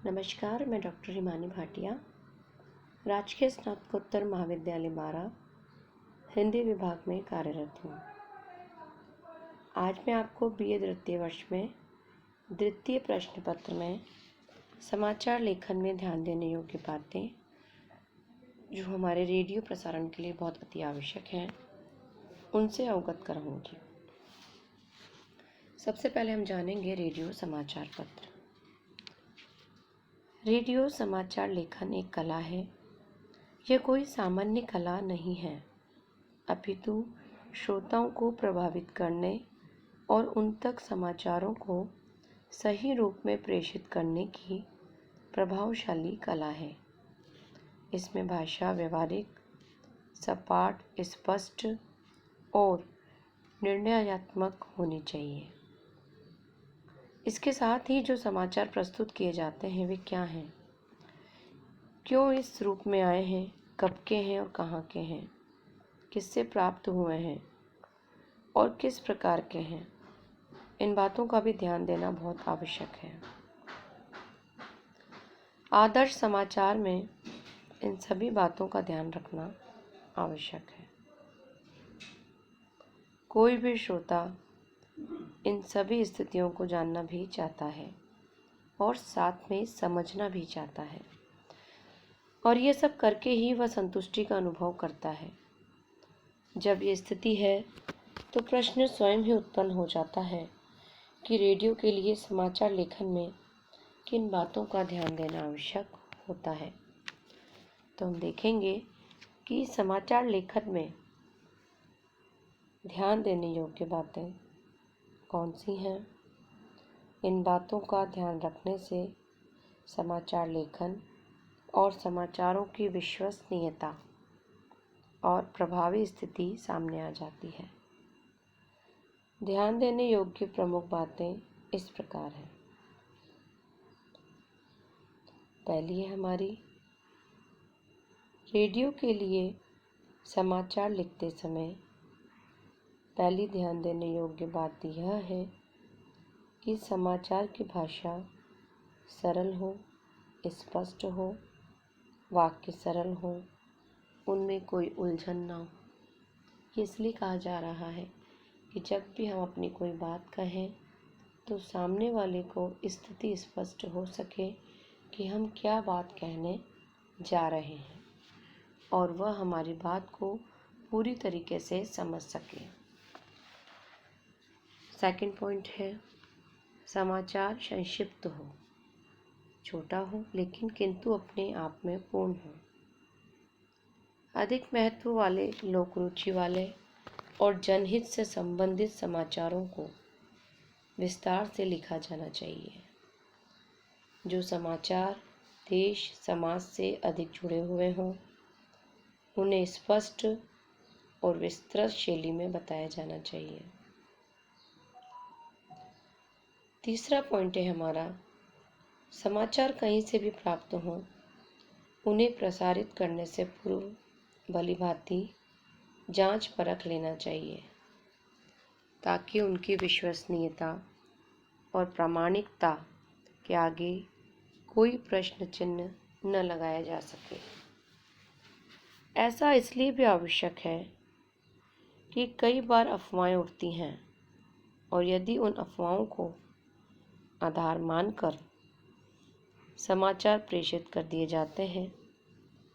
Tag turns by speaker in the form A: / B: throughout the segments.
A: नमस्कार, मैं डॉक्टर हिमानी भाटिया, राजकीय स्नातकोत्तर महाविद्यालय बारा, हिंदी विभाग में कार्यरत हूँ। आज मैं आपको बीए द्वितीय वर्ष में द्वितीय प्रश्न पत्र में समाचार लेखन में ध्यान देने योग्य बातें, जो हमारे रेडियो प्रसारण के लिए बहुत अति आवश्यक हैं, उनसे अवगत कराऊंगी। सबसे पहले हम जानेंगे रेडियो समाचार पत्र। रेडियो समाचार लेखन एक कला है। यह कोई सामान्य कला नहीं है, अपितु श्रोताओं को प्रभावित करने और उन तक समाचारों को सही रूप में प्रेषित करने की प्रभावशाली कला है। इसमें भाषा व्यवहारिक, सपाट, स्पष्ट और निर्णयात्मक होनी चाहिए। इसके साथ ही जो समाचार प्रस्तुत किए जाते हैं वे क्या हैं, क्यों इस रूप में आए हैं, कब के हैं और कहाँ के हैं, किससे प्राप्त हुए हैं और किस प्रकार के हैं, इन बातों का भी ध्यान देना बहुत आवश्यक है। आदर्श समाचार में इन सभी बातों का ध्यान रखना आवश्यक है। कोई भी श्रोता इन सभी स्थितियों को जानना भी चाहता है और साथ में समझना भी चाहता है, और ये सब करके ही वह संतुष्टि का अनुभव करता है। जब ये स्थिति है तो प्रश्न स्वयं ही उत्पन्न हो जाता है कि रेडियो के लिए समाचार लेखन में किन बातों का ध्यान देना आवश्यक होता है। तो हम देखेंगे कि समाचार लेखन में ध्यान देने योग्य बातें कौन सी हैं। इन बातों का ध्यान रखने से समाचार लेखन और समाचारों की विश्वसनीयता और प्रभावी स्थिति सामने आ जाती है। ध्यान देने योग्य प्रमुख बातें इस प्रकार हैं। पहली है हमारी, रेडियो के लिए समाचार लिखते समय पहली ध्यान देने योग्य बात यह है कि समाचार की भाषा सरल हो, स्पष्ट हो, वाक्य सरल हो, उनमें कोई उलझन ना हो। ये इसलिए कहा जा रहा है कि जब भी हम अपनी कोई बात कहें तो सामने वाले को स्थिति स्पष्ट हो सके कि हम क्या बात कहने जा रहे हैं और वह हमारी बात को पूरी तरीके से समझ सके। सेकंड पॉइंट है, समाचार संक्षिप्त हो, छोटा हो लेकिन किंतु अपने आप में पूर्ण हो। अधिक महत्व वाले, लोक रुचि वाले और जनहित से संबंधित समाचारों को विस्तार से लिखा जाना चाहिए। जो समाचार देश समाज से अधिक जुड़े हुए हों, उन्हें स्पष्ट और विस्तृत शैली में बताया जाना चाहिए। तीसरा पॉइंट है हमारा, समाचार कहीं से भी प्राप्त हों, उन्हें प्रसारित करने से पूर्व भलीभांति जांच परख लेना चाहिए, ताकि उनकी विश्वसनीयता और प्रामाणिकता के आगे कोई प्रश्न चिन्ह न लगाया जा सके। ऐसा इसलिए भी आवश्यक है कि कई बार अफवाहें उठती हैं, और यदि उन अफवाहों को आधार मानकर समाचार प्रेषित कर दिए जाते हैं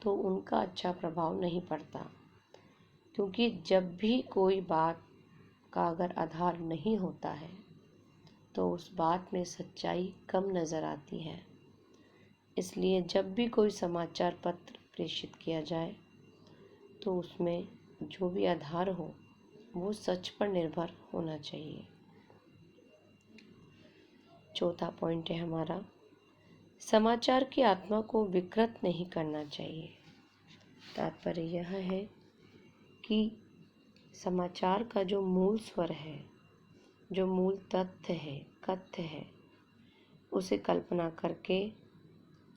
A: तो उनका अच्छा प्रभाव नहीं पड़ता, क्योंकि जब भी कोई बात का अगर आधार नहीं होता है तो उस बात में सच्चाई कम नज़र आती है। इसलिए जब भी कोई समाचार पत्र प्रेषित किया जाए तो उसमें जो भी आधार हो वो सच पर निर्भर होना चाहिए। चौथा पॉइंट है हमारा, समाचार की आत्मा को विकृत नहीं करना चाहिए। तात्पर्य यह है कि समाचार का जो मूल स्वर है, जो मूल तथ्य है, कथ्य है, उसे कल्पना करके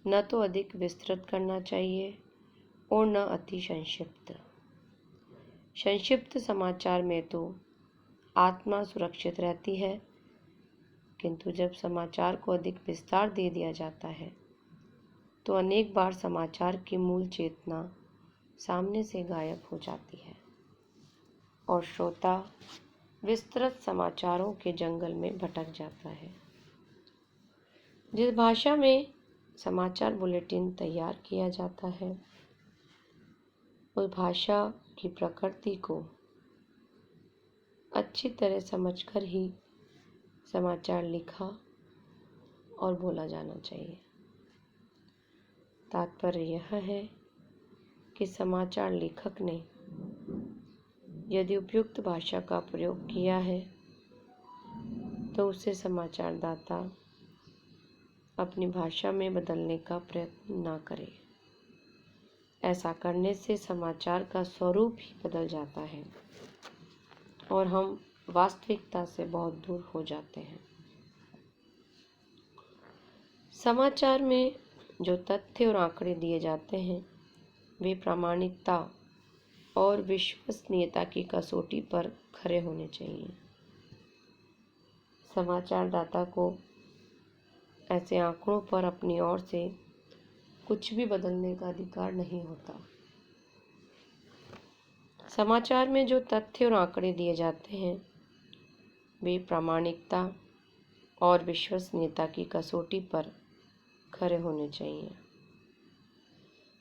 A: न तो अधिक विस्तृत करना चाहिए और न अति संक्षिप्त। संक्षिप्त समाचार में तो आत्मा सुरक्षित रहती है, किंतु जब समाचार को अधिक विस्तार दे दिया जाता है तो अनेक बार समाचार की मूल चेतना सामने से गायब हो जाती है और श्रोता विस्तृत समाचारों के जंगल में भटक जाता है। जिस भाषा में समाचार बुलेटिन तैयार किया जाता है, उस भाषा की प्रकृति को अच्छी तरह समझकर ही समाचार लिखा और बोला जाना चाहिए। तात्पर्य यह है कि समाचार लेखक ने यदि उपयुक्त भाषा का प्रयोग किया है तो उसे समाचारदाता अपनी भाषा में बदलने का प्रयत्न न करे। ऐसा करने से समाचार का स्वरूप ही बदल जाता है और हम वास्तविकता से बहुत दूर हो जाते हैं। समाचार में जो तथ्य और आंकड़े दिए जाते हैं वे प्रामाणिकता और विश्वसनीयता की कसौटी पर खरे होने चाहिए। समाचारदाता को ऐसे आंकड़ों पर अपनी ओर से कुछ भी बदलने का अधिकार नहीं होता। समाचार में जो तथ्य और आंकड़े दिए जाते हैं वे प्रामाणिकता और विश्वसनीयता की कसौटी पर खरे होने चाहिए।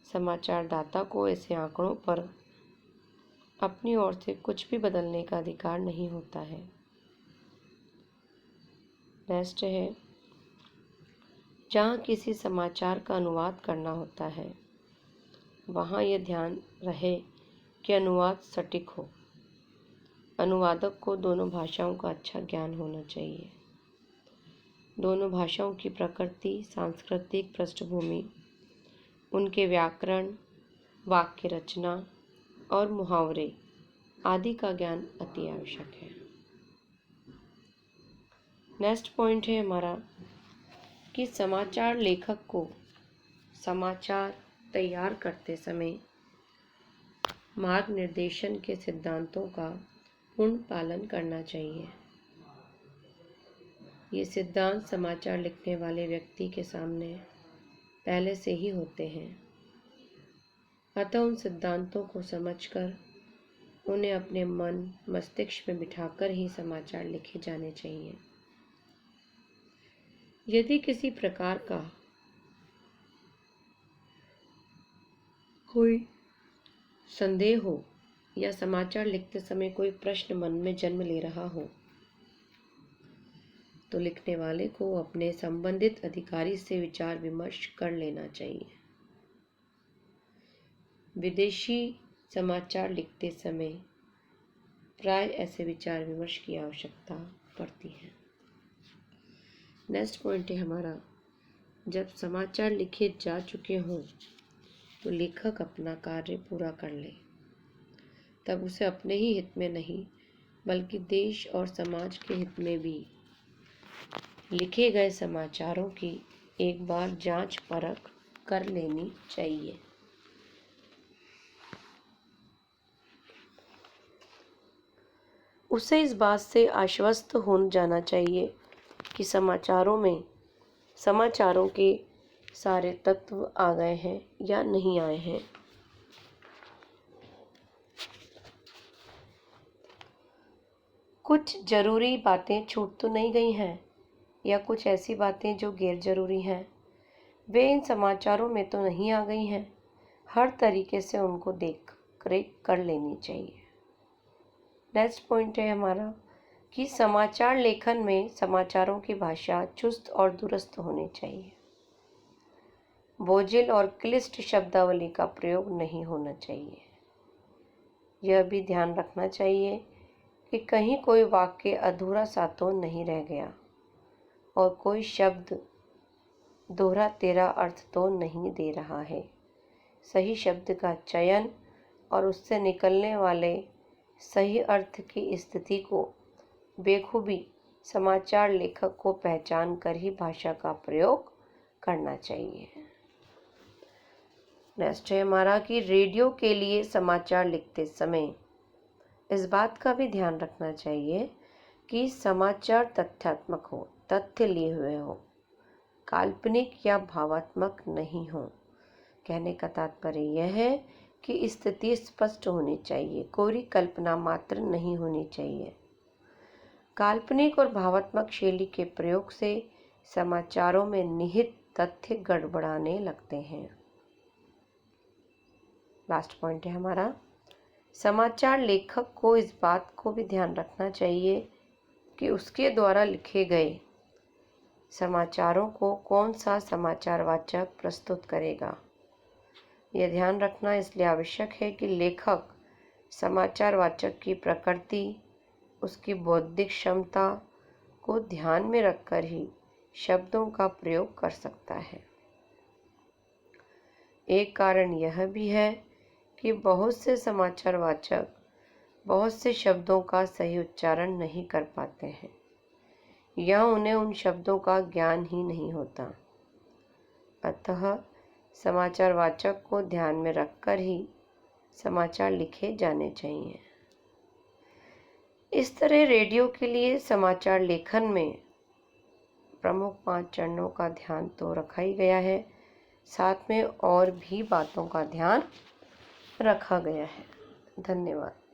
A: समाचारदाता को ऐसे आंकड़ों पर अपनी ओर से कुछ भी बदलने का अधिकार नहीं होता है। नेक्स्ट है, जहाँ किसी समाचार का अनुवाद करना होता है वहाँ यह ध्यान रहे कि अनुवाद सटीक हो। अनुवादक को दोनों भाषाओं का अच्छा ज्ञान होना चाहिए। दोनों भाषाओं की प्रकृति, सांस्कृतिक पृष्ठभूमि, उनके व्याकरण, वाक्य रचना और मुहावरे आदि का ज्ञान अति आवश्यक है। नेक्स्ट पॉइंट है हमारा कि समाचार लेखक को समाचार तैयार करते समय मार्ग निर्देशन के सिद्धांतों का पूर्ण पालन करना चाहिए। ये सिद्धांत समाचार लिखने वाले व्यक्ति के सामने पहले से ही होते हैं, अतः उन सिद्धांतों को समझकर उन्हें अपने मन मस्तिष्क में बिठाकर ही समाचार लिखे जाने चाहिए। यदि किसी प्रकार का कोई संदेह हो या समाचार लिखते समय कोई प्रश्न मन में जन्म ले रहा हो तो लिखने वाले को अपने संबंधित अधिकारी से विचार विमर्श कर लेना चाहिए। विदेशी समाचार लिखते समय प्राय ऐसे विचार विमर्श की आवश्यकता पड़ती है। नेक्स्ट पॉइंट है हमारा, जब समाचार लिखे जा चुके हों तो लेखक अपना कार्य पूरा कर ले, तब उसे अपने ही हित में नहीं बल्कि देश और समाज के हित में भी लिखे गए समाचारों की एक बार जांच परख कर लेनी चाहिए। उसे इस बात से आश्वस्त हो जाना चाहिए कि समाचारों के सारे तत्व आ गए हैं या नहीं आए हैं। कुछ जरूरी बातें छूट तो नहीं गई हैं या कुछ ऐसी बातें जो गैर जरूरी हैं वे इन समाचारों में तो नहीं आ गई हैं। हर तरीके से उनको देख रेख कर लेनी चाहिए। नेक्स्ट पॉइंट है हमारा कि समाचार लेखन में समाचारों की भाषा चुस्त और दुरुस्त होनी चाहिए। बोझिल और क्लिष्ट शब्दावली का प्रयोग नहीं होना चाहिए। यह भी ध्यान रखना चाहिए कि कहीं कोई वाक्य अधूरा सा तो नहीं रह गया और कोई शब्द दोहरा तेरा अर्थ तो नहीं दे रहा है। सही शब्द का चयन और उससे निकलने वाले सही अर्थ की स्थिति को बेखूबी समाचार लेखक को पहचान कर ही भाषा का प्रयोग करना चाहिए। नेक्स्ट है हमारा कि रेडियो के लिए समाचार लिखते समय इस बात का भी ध्यान रखना चाहिए कि समाचार तथ्यात्मक हो, तथ्य लिए हुए हो। काल्पनिक या भावात्मक नहीं हो। कहने का तात्पर्य यह है कि स्थिति स्पष्ट होनी चाहिए, कोरी कल्पना मात्र नहीं होनी चाहिए। काल्पनिक और भावात्मक शैली के प्रयोग से समाचारों में निहित तथ्य गड़बड़ाने लगते हैं। लास्ट पॉइंट है हमारा, समाचार लेखक को इस बात को भी ध्यान रखना चाहिए कि उसके द्वारा लिखे गए समाचारों को कौन सा समाचार वाचक प्रस्तुत करेगा। यह ध्यान रखना इसलिए आवश्यक है कि लेखक समाचार वाचक की प्रकृति, उसकी बौद्धिक क्षमता को ध्यान में रखकर ही शब्दों का प्रयोग कर सकता है। एक कारण यह भी है कि बहुत से समाचार वाचक बहुत से शब्दों का सही उच्चारण नहीं कर पाते हैं या उन्हें उन शब्दों का ज्ञान ही नहीं होता। अतः समाचार वाचक को ध्यान में रखकर ही समाचार लिखे जाने चाहिए। इस तरह रेडियो के लिए समाचार लेखन में प्रमुख 5 चरणों का ध्यान तो रखा ही गया है, साथ में और भी बातों का ध्यान रखा गया है। धन्यवाद।